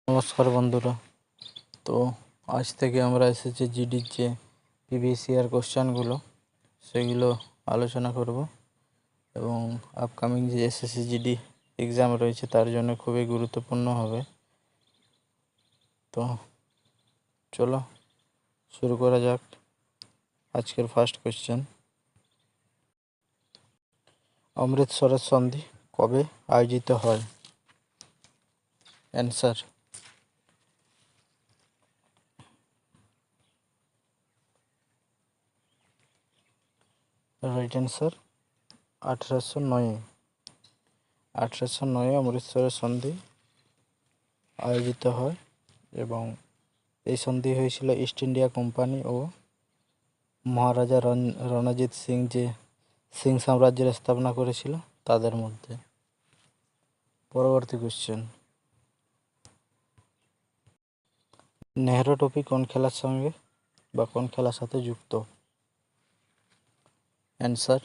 নমস্কার বন্ধুরা। তো আজ থেকে আমরা এসেছি জিডির যে প্রিভিয়াস ইয়ার কোশ্চেনগুলো সেগুলো আলোচনা করব এবং আপকামিং যে এসএসসি জিডি এক্সাম রয়েছে তার জন্য খুবই গুরুত্বপূর্ণ হবে। তো চলো শুরু করা যাক। আজকের ফার্স্ট কোশ্চেন, অমৃতসরের সন্ধি কবে আয়োজিত হয়? Answer, right answer 1809। 1809 অমৃতসরের সন্ধি আয়োজিত হয় এবং এই সন্ধি হয়েছিল ইস্ট ইন্ডিয়া কোম্পানি ও মহারাজা রণজিৎ সিং যে সিং সাম্রাজ্যের স্থাপনা করেছিল তাদের মধ্যে। পরবর্তী কোশ্চেন, নেহরু ট্রফি কোন খেলার সঙ্গে বা কোন খেলার সাথে যুক্ত? অ্যান্সার,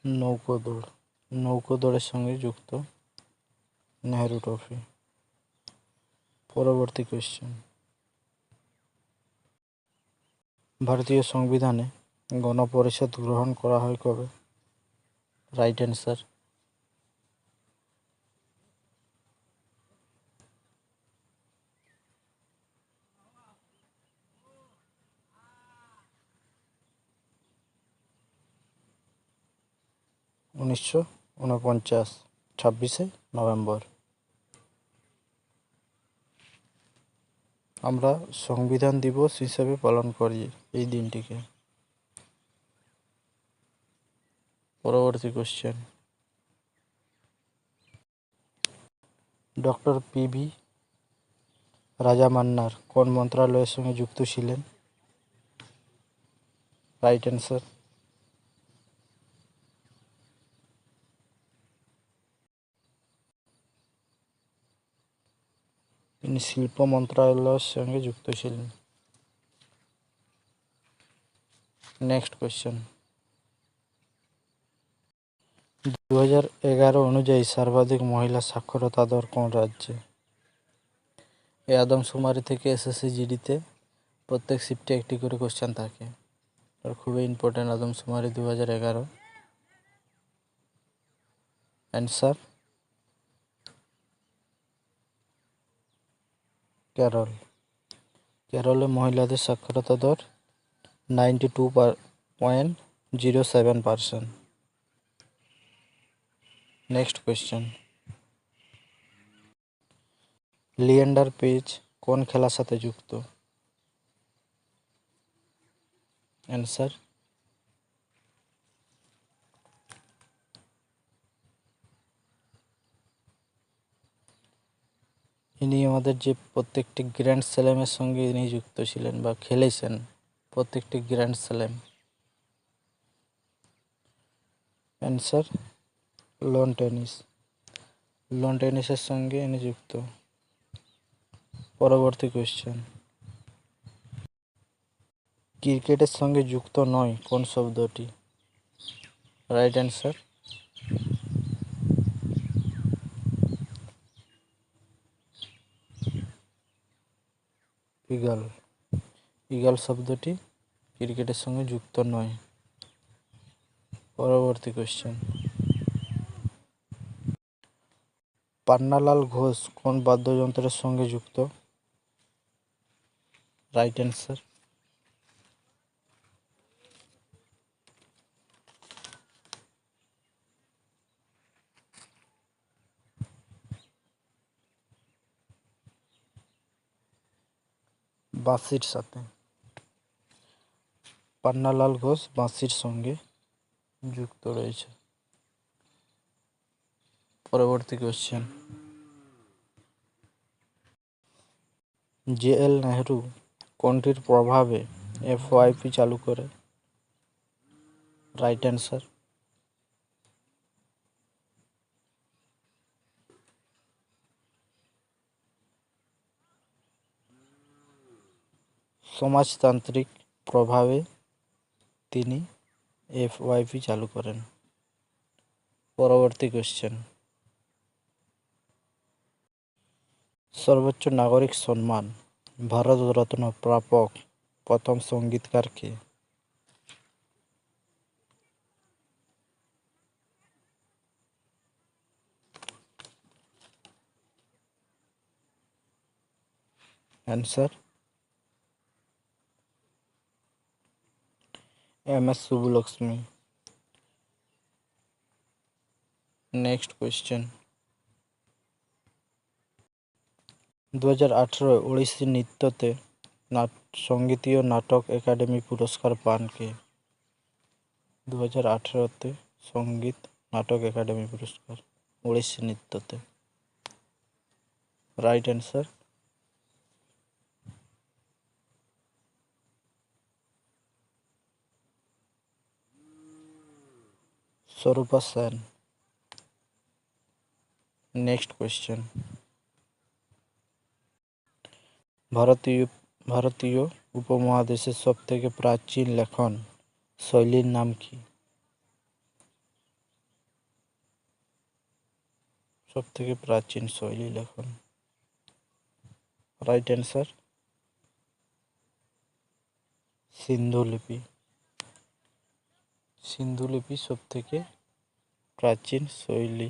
নৌকোদৌড়। নৌকোদৌড়ের সঙ্গে যুক্ত নেহরু ট্রফি। পরবর্তী কোশ্চেন, ভারতীয় সংবিধানে গণপরিষদ গ্রহণ করা হয় কবে? রাইট অ্যান্সার, 1949, 26শে নভেম্বর। আমরা সংবিধান দিবস হিসেবে পালন করি এই দিনটিকে। পরবর্তী কোশ্চেন, ডক্টর পিভি রাজামান্নার কোন মন্ত্রণালয়ের সঙ্গে যুক্ত ছিলেন? রাইট অ্যান্সার, তিনি শিল্প মন্ত্রণালয়ের সঙ্গে যুক্ত ছিলেন। নেক্সট কোশ্চেন, 2011 অনুযায়ী সর্বাধিক মহিলা সাক্ষরতা দর কোন রাজ্যে? এই আদমশুমারি থেকে এসএসসি জিডিতে প্রত্যেক শিফটে একটি করে কোশ্চেন থাকে, আর খুবই ইম্পর্টেন্ট আদমশুমারি 2011। অ্যান্সার, কেরল। কেরলে মহিলাদের সাক্ষরতা দর 92.07%। নেক্সট কোশ্চেন, লিয়েন্ডার পেজ কোন খেলার সাথে যুক্ত? অ্যান্সার, ইনি আমাদের যে প্রত্যেকটি গ্র্যান্ড স্ল্যামের সঙ্গে ইনি যুক্ত ছিলেন বা খেলেছেন প্রত্যেকটি grand slam. Answer, lawn tennis. Lawn টেনিসের সঙ্গে ইনি যুক্ত। পরবর্তী কোশ্চেন, ক্রিকেটের সঙ্গে যুক্ত নয় কোন শব্দটি? Right answer, eagle. ইগল শব্দটি ক্রিকেটের সঙ্গে যুক্ত নয়। পরবর্তী কোশ্চেন, পান্নালাল ঘোষ কোন বাদ্যযন্ত্রের সঙ্গে যুক্ত? রাইট অ্যান্সার, বাঁশির সাথে। পান্নালাল ঘোষ বাঁশির সঙ্গে যুক্ত রয়েছে। পরবর্তী কোশ্চেন, জে.এল. নেহরু কোনটির প্রভাবে এফওআইপি চালু করে? রাইট অ্যান্সার, সমাজতান্ত্রিক প্রভাবে তিনি FYP চালু করেন? পরবর্তী কোশ্চেন, সর্বোচ্চ নাগরিক সম্মান ভারতরত্ন প্রাপক প্রথম সঙ্গীতকার কে? Answer MS Subbulakshmi. Next question, 2018 Odissi নৃত্যতে সঙ্গীতীয় নাটক একাডেমি পুরস্কার পান কে? 2018-তে সঙ্গীত নাটক একাডেমি পুরস্কার Odissi নৃত্যতে। Right answer স্বরূপা Sen. Next question, ভারতীয় উপমহাদেশের সবথেকে প্রাচীন লেখন শৈলীর নাম কি? সবথেকে প্রাচীন শৈলী লেখন। Right answer সিন্ধুলিপি। সিন্ধুলিপি সবথেকে প্রাচীন শৈলী।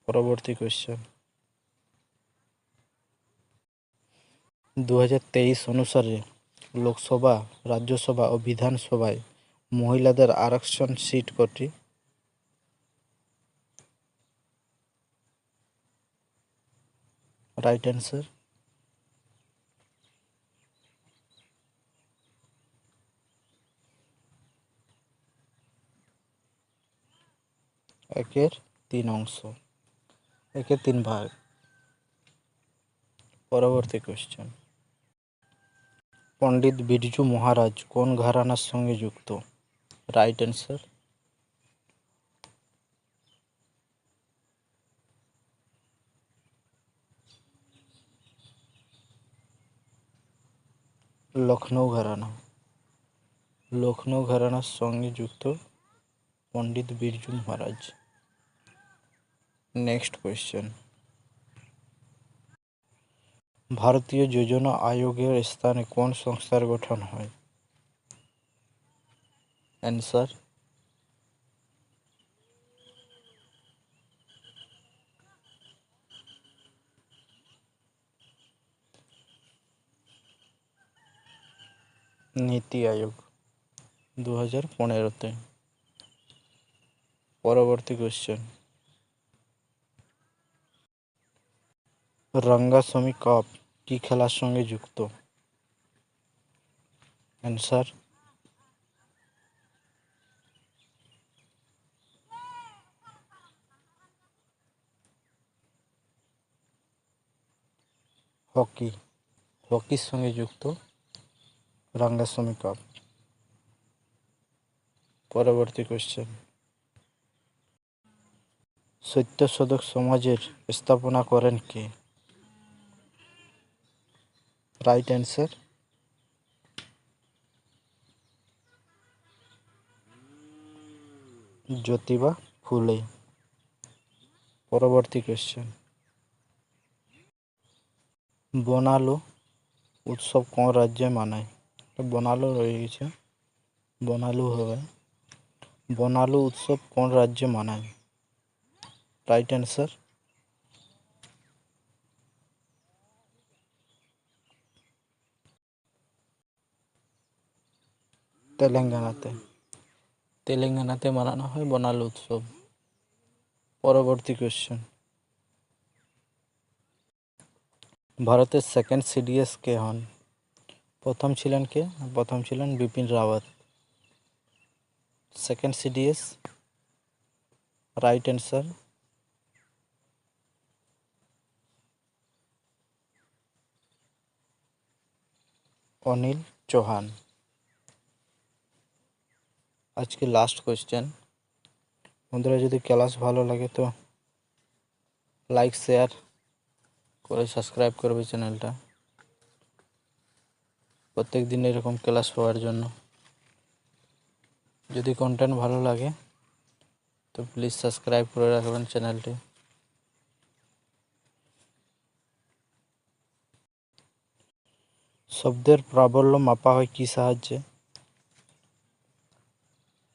পরবর্তী কোয়েশ্চেন, 2023 অনুসারে লোকসভা, রাজ্যসভা ও বিধানসভায় মহিলাদের আরক্ষণ সিট কটি? রাইট অ্যান্সার একের 3 অংশ, একের 3 ভাগ। পরবর্তী কোয়েশ্চেন, পণ্ডিত বিরজু মহারাজ কোন ঘরানার সঙ্গে যুক্ত? রাইট অ্যান্সার লখনৌ ঘরানা। লখনৌ ঘরানার সঙ্গে যুক্ত পণ্ডিত বিরজু মহারাজ। নেক্সট কোয়েশ্চেন, ভারতীয় যোজনা আয়োগের স্থানে কোন সংস্থার গঠন হয়? অ্যান্সার নীতি আয়োগ 2015-তে। পরবর্তী কোয়েশ্চেন, রঙ্গাস্বামী কাপ কি খেলার সঙ্গে যুক্ত? Answer hockey. হকির সঙ্গে যুক্ত রঙ্গাস্বামী কাপ। পরবর্তী কোয়েশ্চেন, সত্যশোধক সমাজের স্থাপনা করেন কে? রাইট অ্যান্সার জ্যোতিবা ফুলে। পরবর্তী কোয়েশ্চেন, বনালো উৎসব কোন রাজ্যে মানায়? বনালো রয়ে গেছে, বনালু হবে। বনালু উৎসব কোন রাজ্যে মানায়? রাইট অ্যান্সার তেলেঙ্গানাতে। তেলেঙ্গানাতে মানানো হয় বনালু উৎসব। পরবর্তী কোয়েশ্চেন, ভারতের সেকেন্ড CDS কে হন? প্রথম ছিলেন কে? প্রথম ছিলেন Bipin Rawat. Second CDS right answer Anil Chauhan. আজকে লাস্ট কোয়েশ্চেন, বন্ধুরা যদি ক্লাস ভালো লাগে তো লাইক শেয়ার করে সাবস্ক্রাইব করবে চ্যানেলটা। প্রত্যেক দিন এরকম ক্লাস পাওয়ার জন্য। যদি কন্টেন্ট ভালো লাগে তো প্লিজ সাবস্ক্রাইব করে রাখবেন চ্যানেলটি। শব্দের প্রাবল্য মাপা হয় কী সাহায্যে?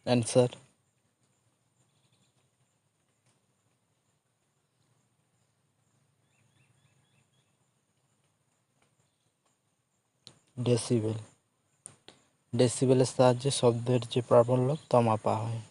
Answer decibel. ডেসিবেলের সাহায্যে শব্দের যে প্রাবল্য তা মাপা হয়।